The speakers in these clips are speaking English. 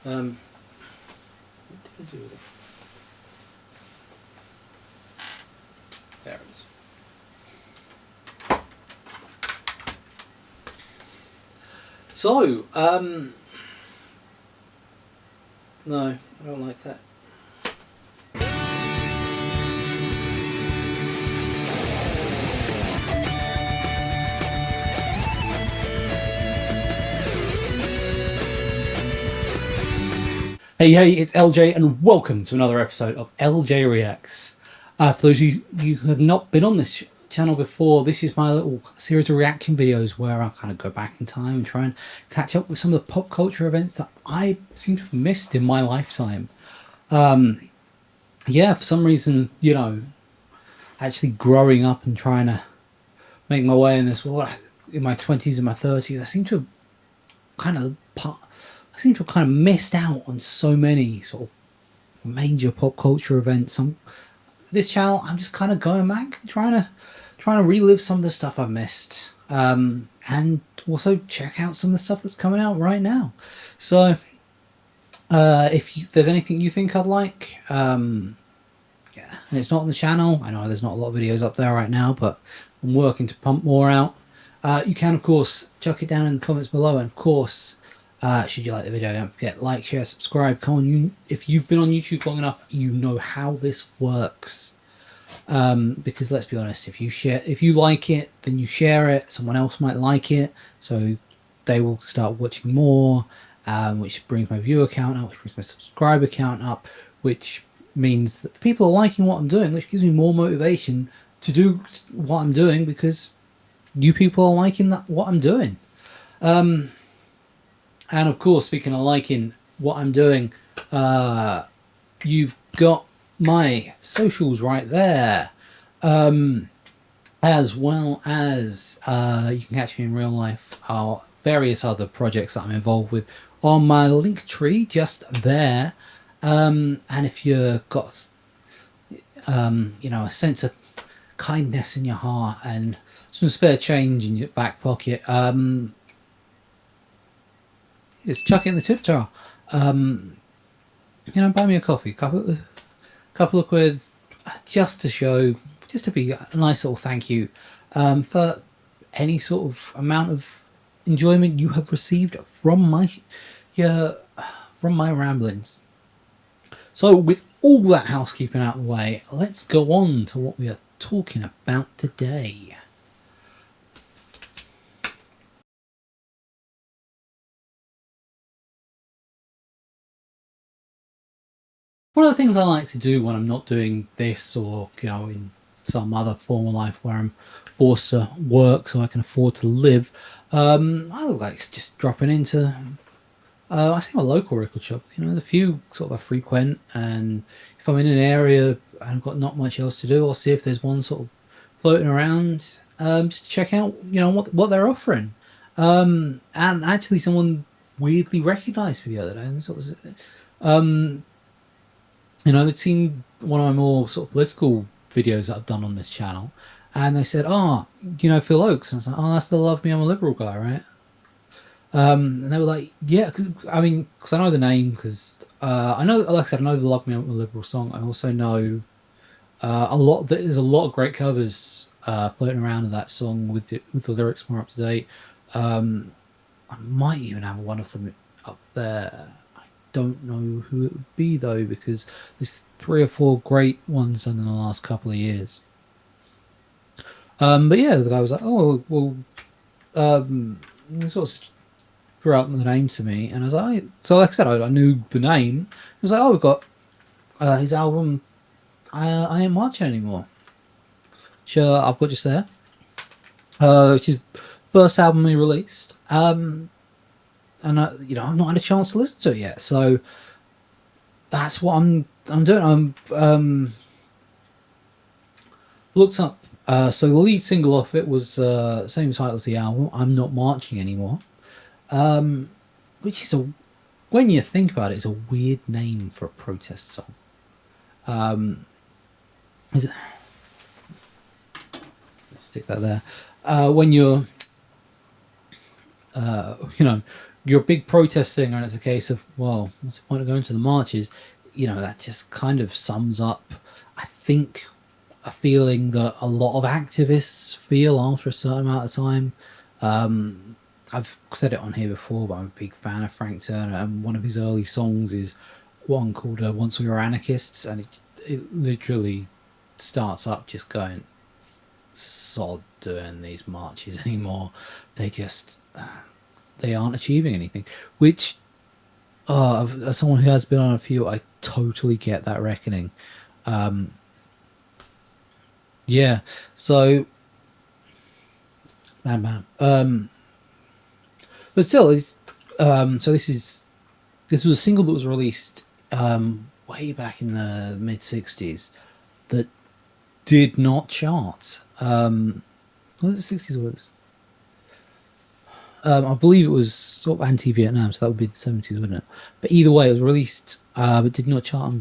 What did I do with it? There it is. So, no, I don't like that. Hey, it's LJ, and welcome to another episode of LJ Reacts. For those of you who have not been on this channel before, this is my little series of reaction videos where I kind of go back in time and try and catch up with some of the pop culture events that I seem to have missed in my lifetime. Yeah, for some reason, actually growing up and trying to make my way in this world in my 20s and my 30s, I seem to have kind of missed out on so many sort of major pop culture events. On this channel, I'm just kind of going back, trying to relive some of the stuff I've missed, and also check out some of the stuff that's coming out right now. So, if there's anything you think I'd like, yeah, and it's not on the channel. I know there's not a lot of videos up there right now, but I'm working to pump more out. You can, of course, chuck it down in the comments below, and of course, should you like the video, don't forget like, share, subscribe. Come on, if you've been on YouTube long enough, you know how this works. Because let's be honest, if you like it, then you share it. Someone else might like it, so they will start watching more, which brings my viewer count up, which brings my subscriber count up, which means that people are liking what I'm doing, which gives me more motivation to do what I'm doing because you people are liking what I'm doing. And of course, speaking of liking what I'm doing, you've got my socials right there, as well as you can catch me in real life, or various other projects that I'm involved with on my link tree just there. And if you've got a sense of kindness in your heart and some spare change in your back pocket, just chuck it in the tip jar. Buy me a coffee, couple of quid, just to be a nice little thank you for any sort of amount of enjoyment you have received from my ramblings. So, with all that housekeeping out of the way, let's go on to what we are talking about today. One of the things I like to do when I'm not doing this, or in some other form of life where I'm forced to work so I can afford to live, I like just dropping into I see my local record shop. There's a few sort of I frequent, and if I'm in an area and I've got not much else to do, I'll see if there's one sort of floating around, just to check out what they're offering. And actually, someone weirdly recognised me the other day, and sort of they'd seen one of my more sort of political videos that I've done on this channel, and they said, "Oh, do you know Phil Ochs?" And I was like, "Oh, that's the Love Me, I'm a Liberal guy, right?" And they were like, "Yeah," because I know the name, because I know, like I said, I know the "Love Me, I'm a Liberal" song. I also know there's a lot of great covers floating around of that song with the lyrics more up to date. I might even have one of them up there. Don't know who it would be though, because there's 3 or 4 great ones done in the last couple of years. But yeah, the guy was like, "Oh, well," sort of threw out the name to me, and I was like, so like I said, I knew the name. He was like, "Oh, we've got his album, I Ain't Marching Anymore." Sure, I've got just there, which is the first album he released. And I've not had a chance to listen to it yet, so that's what I'm doing. I'm looked up. So the lead single off it was same title as the album, "I'm Not Marching Anymore," which is when you think about it, it's a weird name for a protest song. Let's stick that there. When you're you're a big protest singer, and it's a case of, well, what's the point of going to the marches? That just kind of sums up, I think, a feeling that a lot of activists feel after a certain amount of time. I've said it on here before, but I'm a big fan of Frank Turner, and one of his early songs is one called "Once We Were Anarchists," and it literally starts up just going, "Sod doing these marches anymore. They just they aren't achieving anything." Which, as someone who has been on a few, I totally get that reckoning. Yeah, so man. But still, it's so this was a single that was released way back in the mid 60s that did not chart. Was it 60s or was I believe it was sort of anti-Vietnam, so that would be the 70s, wouldn't it? But either way, it was released, but did not chart.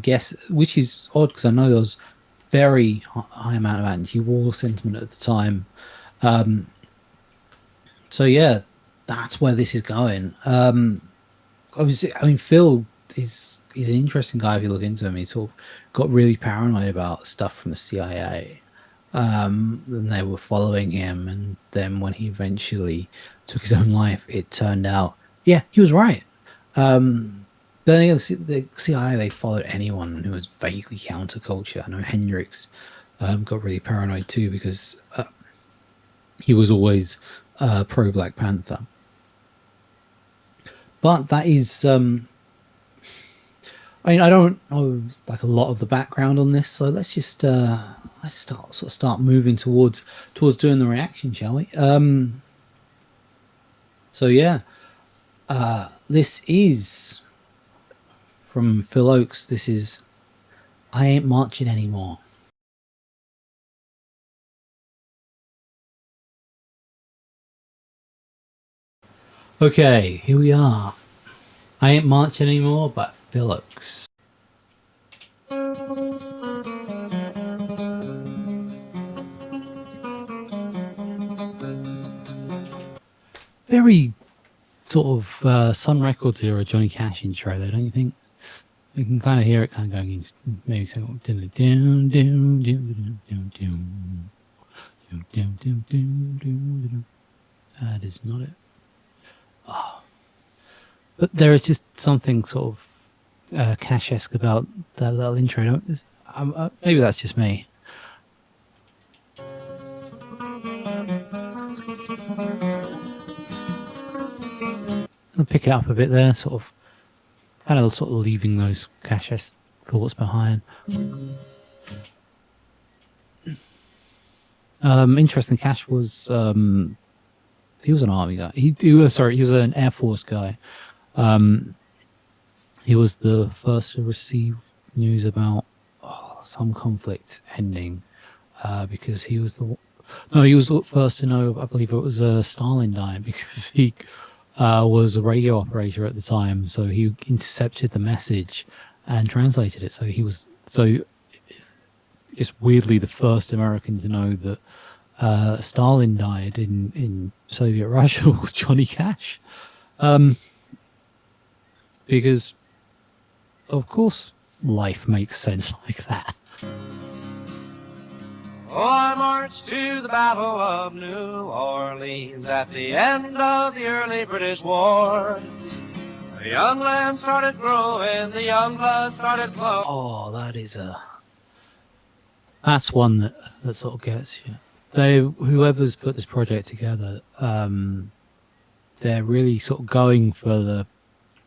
Which is odd because I know there was very high amount of anti-war sentiment at the time. So yeah, that's where this is going. Obviously, I mean, Phil is he's an interesting guy if you look into him. He sort of got really paranoid about stuff from the CIA. And they were following him, and then when he eventually took his own life, it turned out, yeah, he was right. Then again, the CIA, they followed anyone who was vaguely counterculture. I know Hendrix got really paranoid too because he was always pro Black Panther. But that is, I mean, I don't know like a lot of the background on this, so let's just let's start moving towards doing the reaction, shall we? So yeah, this is from Phil Ochs. This is "I Ain't Marching Anymore." Okay, here we are. "I Ain't Marching Anymore" by Phil Ochs. Very sort of Sun Records era Johnny Cash intro there, don't you think? You can kind of hear it kind of going into maybe something down, down, down, down, down, down, down, down, down, down. That is not it. But there is just something sort of Cash-esque about that little intro. Maybe that's just me. I'll pick it up a bit there, kind of leaving those Cash-esque thoughts behind. Interesting. Cash was he was an army guy. He was an Air Force guy. He was the first to receive news about some conflict ending because he was the first to know. I believe it was Stalin died because he was a radio operator at the time, so he intercepted the message and translated it. So he was just weirdly the first American to know that Stalin died in Soviet Russia was Johnny Cash, because of course life makes sense like that. Oh, I marched to the Battle of New Orleans at the end of the early British war. The young land started growing, the young blood started flowing. Oh, that's one that sort of gets you. Whoever's put this project together, they're really sort of going for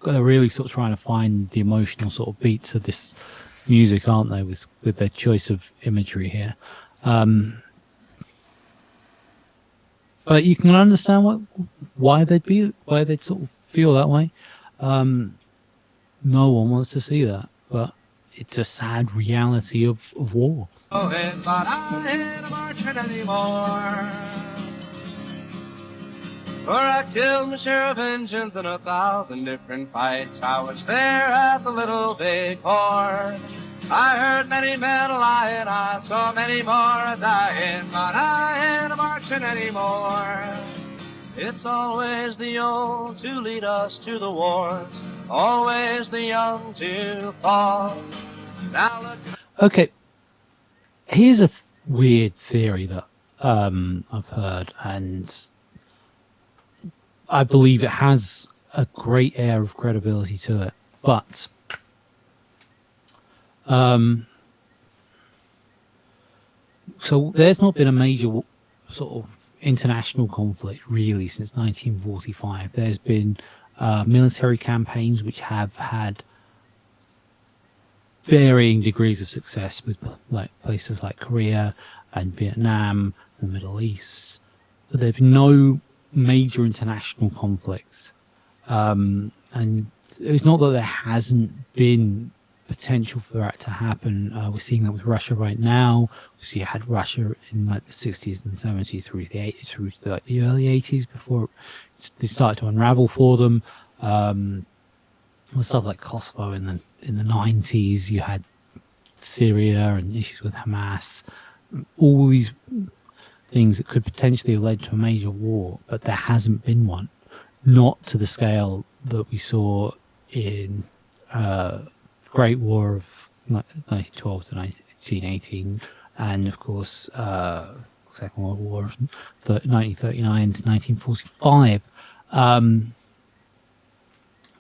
they're really sort of trying to find the emotional sort of beats of this music, aren't they, with their choice of imagery here. But you can understand why they'd sort of feel that way. No one wants to see that, but it's a sad reality of war. But I ain't marching anymore. For I killed my share of Injuns in 1,000 different fights. I was there at the Little Big Horn. I heard many men lying, I saw many more dying, but I ain't marching anymore. It's always the old to lead us to the wars, always the young to fall. Now look. Okay, here's a weird theory that I've heard, and I believe it has a great air of credibility to it. But so there's not been a major sort of international conflict really since 1945. There's been military campaigns which have had varying degrees of success with like places like Korea and Vietnam, the Middle East, but there's been no major international conflicts. And it's not that there hasn't been potential for that to happen. We're seeing that with Russia right now. So you had Russia in like the 60s and 70s through the 80s, through like the early 80s before they started to unravel for them. Stuff like Kosovo in the 90s. You had Syria and issues with Hamas. All these things that could potentially have led to a major war, but there hasn't been one. Not to the scale that we saw in the Great War of 1912 to 1918, and of course Second World War of 1939 to 1945.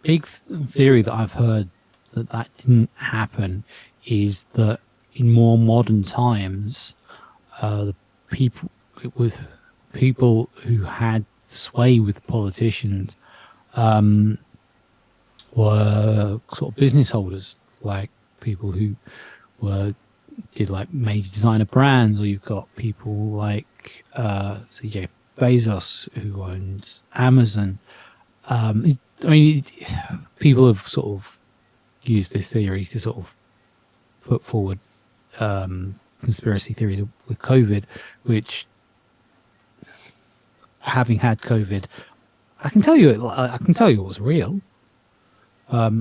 Big theory that I've heard that didn't happen is that in more modern times, the people with people who had sway with politicians were sort of business holders, like people who did like major designer brands, or you've got people like say Jeff Bezos who owns Amazon. People have sort of used this theory to sort of put forward conspiracy theories with COVID, which, having had COVID, I can tell you it was real. But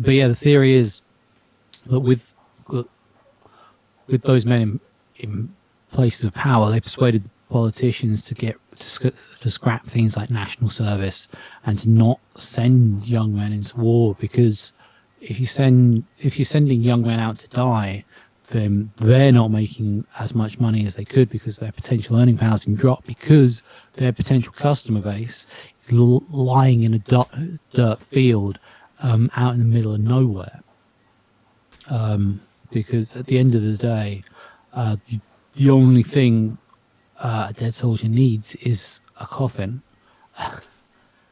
yeah, the theory is that with those men in places of power, they persuaded the politicians to scrap things like national service and to not send young men into war, because if you're sending young men out to die, then they're not making as much money as they could, because their potential earning power has been dropped, because their potential customer base is lying in a dirt field out in the middle of nowhere. Because at the end of the day, the only thing a dead soldier needs is a coffin.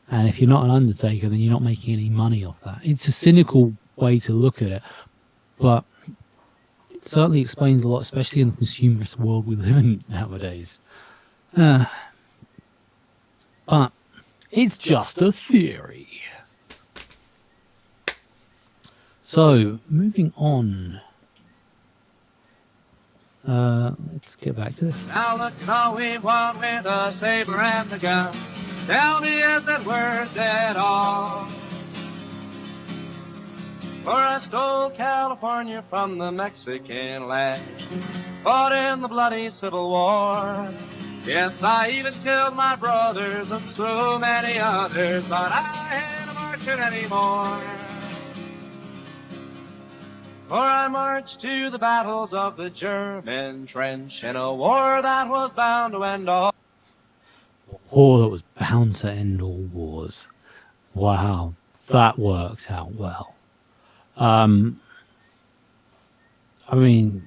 And if you're not an undertaker, then you're not making any money off that. It's a cynical way to look at it, but it certainly explains a lot, especially in the consumerist world we live in nowadays. But it's just a theory. So, moving on. Let's get back to this. Now look how we've won with a saber and a gun. Tell me, is it worth it all? For I stole California from the Mexican land, fought in the bloody Civil War. Yes, I even killed my brothers and so many others, but I ain't marching anymore. For I marched to the battles of the German trench in a war that was bound to end all. A war that was bound to end all wars. Wow, that worked out well. I mean,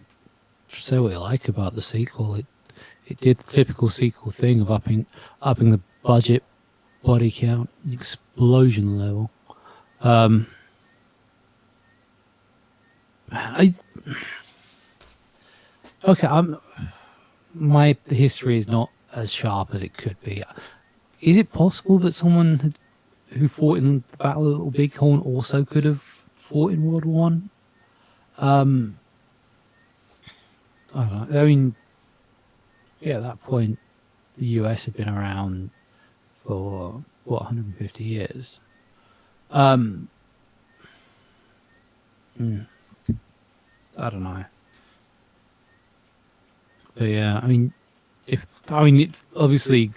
say what you like about the sequel, it did the typical sequel thing of upping the budget, body count, explosion level. My history is not as sharp as it could be. Is it possible that someone who fought in the Battle of Little Bighorn also could have fought in World War One? I don't know. I mean, yeah, at that point, the US had been around for 150 years. I don't know. But yeah, obviously,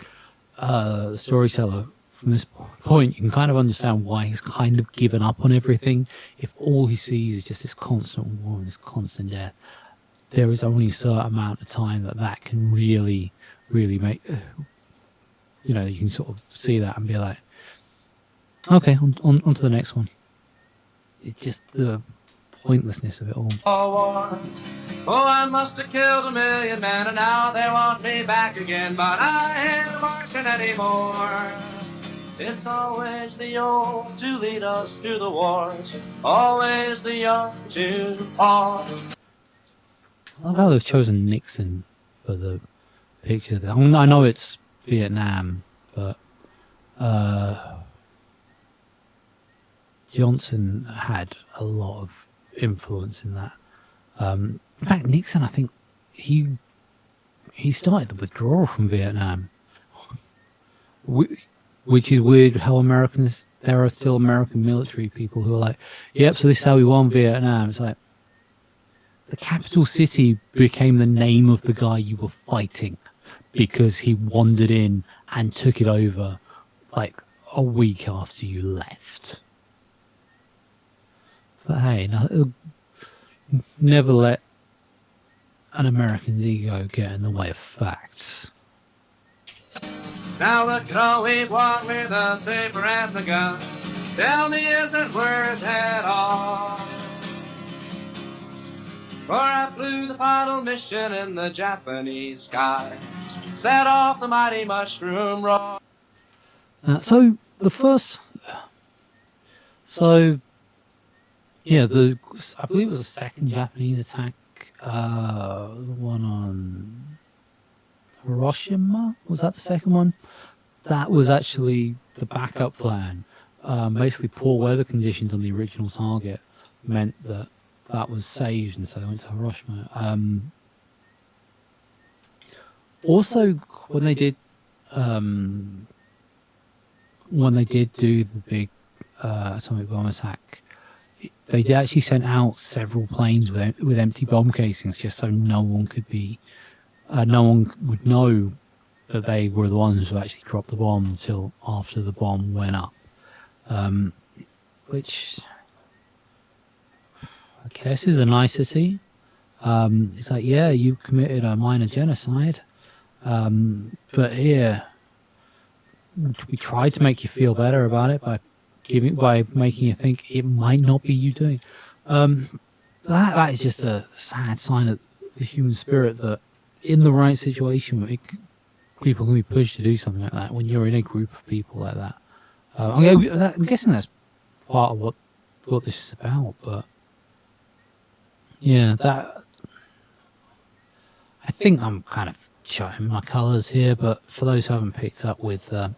storyteller from this point, you can kind of understand why he's kind of given up on everything. If all he sees is just this constant war and this constant death, there is only a certain amount of time that can really make, you know, you can sort of see that and be like, okay, on to the next one. It's just the pointlessness of it all. Oh, I must have killed 1,000,000 men, and now they want me back again, but I ain't marching anymore. It's always the old to lead us to the wars, always the young to fall. I love how they've chosen Nixon for the picture. I mean, I know it's Vietnam, but Johnson had a lot of influence in that. In fact, Nixon, I think he started the withdrawal from Vietnam, which is weird. How Americans, there are still American military people who are like, "Yep, so this is how we won Vietnam." It's like the capital city became the name of the guy you were fighting because he wandered in and took it over like a week after you left. But hey, no, never let an American's ego get in the way of facts. Now look at all we've won with the saber and the gun. Tell me, is it worth it all? For I flew the final mission in the Japanese skies, set off the mighty mushroom roar. So yeah, I believe it was the second Japanese attack, the one on Hiroshima. Was that the second one? That was actually the backup plan. Basically, poor weather conditions on the original target meant that was saved, and so they went to Hiroshima. Also, when they did do the big atomic bomb attack, they did actually send out several planes with empty bomb casings, just so no one would know that they were the ones who actually dropped the bomb until after the bomb went up. Which I guess is a nicety. It's like, yeah, you committed a minor genocide, but here we tried to make you feel better about it by making you think it might not be you doing. That is just a sad sign of the human spirit, that in the right situation, people can be pushed to do something like that when you're in a group of people like that. I'm guessing that's part of what this is about, but yeah, I think I'm kind of showing my colours here, but for those who haven't picked up with, when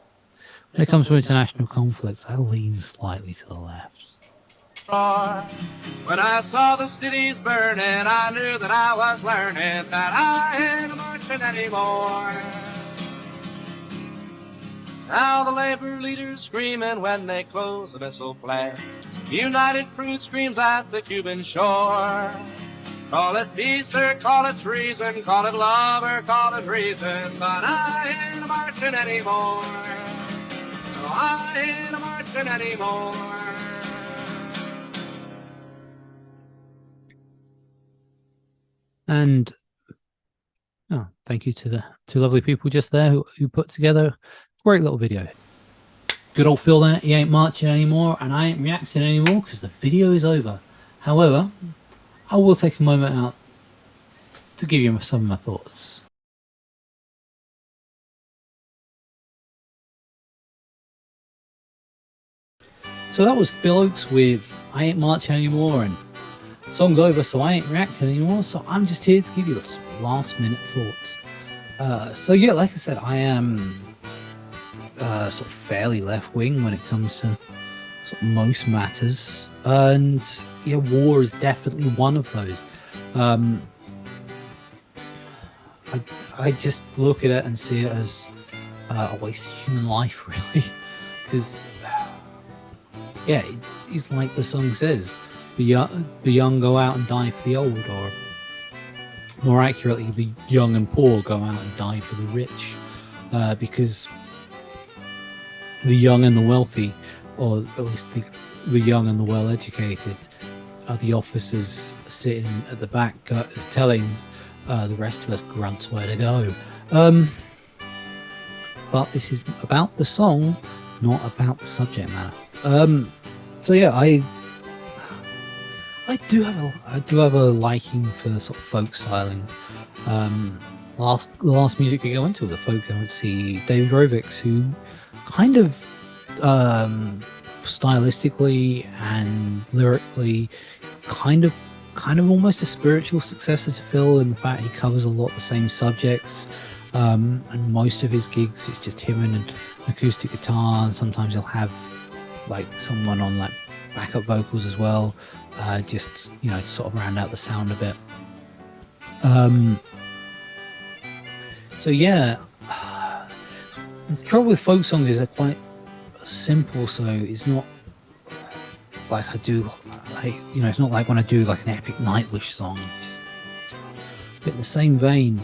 it comes to international conflicts, I lean slightly to the left. When I saw the cities burning, I knew that I was learning that I ain't marching anymore. Now the labor leaders screaming when they close the missile plant. United Fruit screams at the Cuban shore. Call it peace or call it treason, call it love or call it reason, but I ain't marching anymore. No, I ain't marching anymore. And thank you to the two lovely people just there who put together a great little video. Good old Phil there, he ain't marching anymore, and I ain't reacting anymore because the video is over. However, I will take a moment out to give you some of my thoughts. So that was Phil Ochs with I Ain't Marching Anymore, and song's over, so I ain't reacting anymore, so I'm just here to give you some last minute thoughts. So yeah, like I said, I am sort of fairly left wing when it comes to sort of most matters, and yeah, war is definitely one of those. I just look at it and see it as a waste of human life, really, because yeah, it's like the song says, the young go out and die for the old, or more accurately, the young and poor go out and die for the rich, because the young and the wealthy, or at least the young and the well-educated, are the officers sitting at the back telling the rest of us grunts where to go. But this is about the song, not about the subject matter. So yeah, I do have a liking for the sort of folk stylings. The last music video I went to was a folk. I went to see David Rovics, who kind of stylistically and lyrically kind of almost a spiritual successor to Phil in the fact he covers a lot of the same subjects, and most of his gigs it's just him and an acoustic guitar, and sometimes he'll have like someone on like backup vocals as well, just to sort of round out the sound a bit. So yeah, the trouble with folk songs is they're quite simple, so it's not like it's not like when I do like an epic Nightwish song. It's just a bit in the same vein.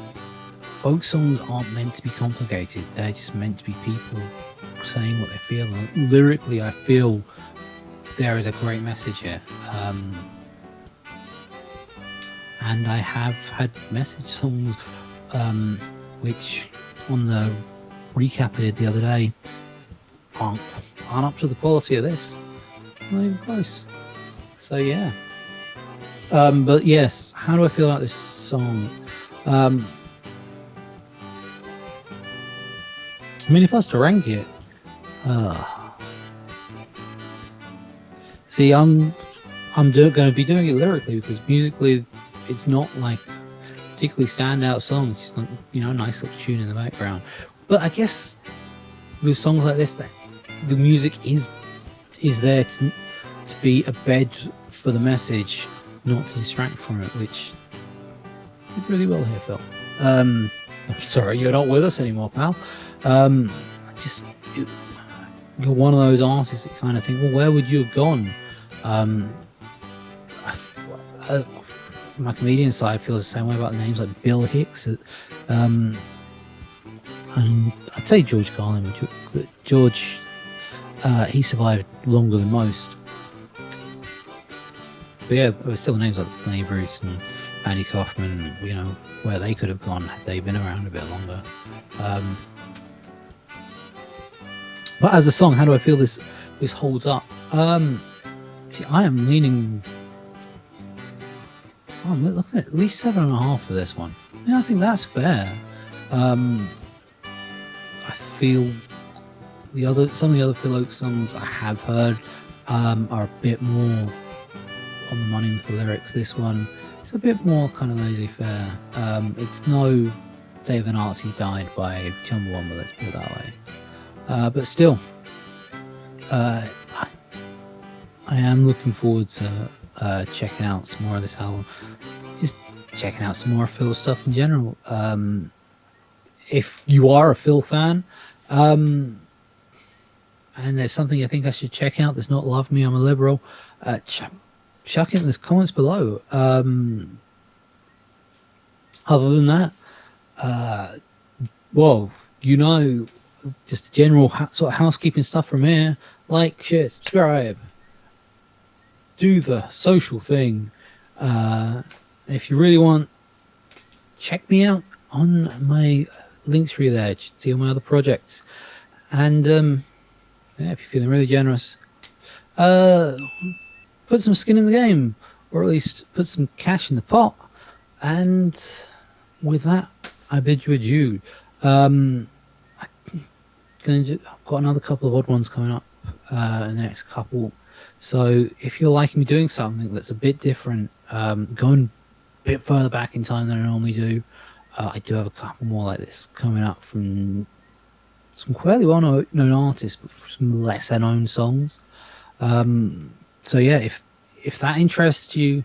Folk songs aren't meant to be complicated. They're just meant to be people saying what they feel. And lyrically, I feel there is a great message here. And I have had message songs which on the recap I did the other day aren't up to the quality of this. Not even close. So yeah. But yes, how do I feel about this song? I mean, if I was to rank it, see, I'm going to be doing it lyrically because musically, it's not like particularly standout song. It's just a nice little tune in the background. But I guess with songs like this, that the music is there to be a bed for the message, not to distract from it, which you did really well here, Phil. I'm sorry you're not with us anymore, pal. You're one of those artists that kind of think, well, where would you have gone? My comedian side feels the same way about names like Bill Hicks, and I'd say George Carlin, but George, he survived longer than most. But yeah, there were still names like Lenny Bruce and Andy Kaufman, where they could have gone had they been around a bit longer. But as a song, how do I feel this holds up? See, I am leaning. Oh, look at least 7.5 for this one. Yeah, I think that's fair. I feel some of the other Phil Ochs songs I have heard are a bit more on the money with the lyrics. This one, it's a bit more kind of laissez-faire. It's no Day of the Nazi Died by Chumbawamba, let's put it that way. But still, I am looking forward to checking out some more of this album, just checking out some more Phil stuff in general. If you are a Phil fan, and there's something you think I should check out that's not Love Me, I'm a Liberal, chuck it in the comments below. Other than that, just general sort of housekeeping stuff from here. Like, share, subscribe, do the social thing. If you really want, check me out on my links through there. You should see all my other projects. And if you're feeling really generous, put some skin in the game, or at least put some cash in the pot. And with that, I bid you adieu. I've got another couple of odd ones coming up in the next couple. So if you're liking me doing something that's a bit different, going a bit further back in time than I normally do, I do have a couple more like this coming up from some fairly well-known artists, but some lesser-known songs. So yeah, if that interests you,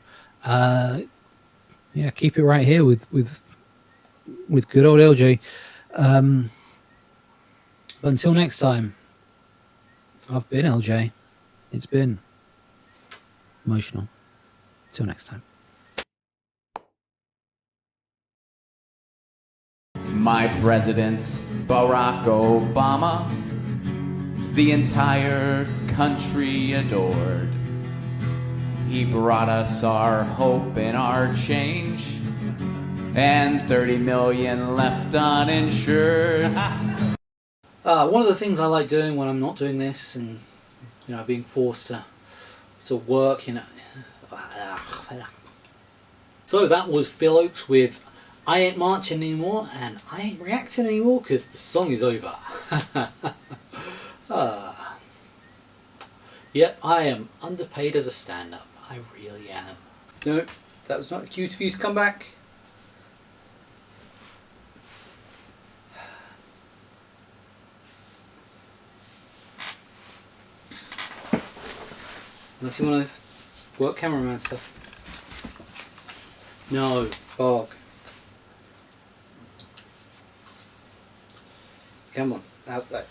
keep it right here with good old LJ. But until next time, I've been LJ. It's been emotional. Till next time. My president's Barack Obama. the entire country adored. He brought us our hope and our change, and 30 million left uninsured. One of the things I like doing when I'm not doing this, and being forced to work, So that was Phil Ochs with I Ain't Marching Anymore, and I Ain't Reacting Anymore because the song is over. Yep, I am underpaid as a stand-up. I really am. No, that was not a cue for you to come back. Unless you want to work cameraman stuff. No, fog. Come on, out there.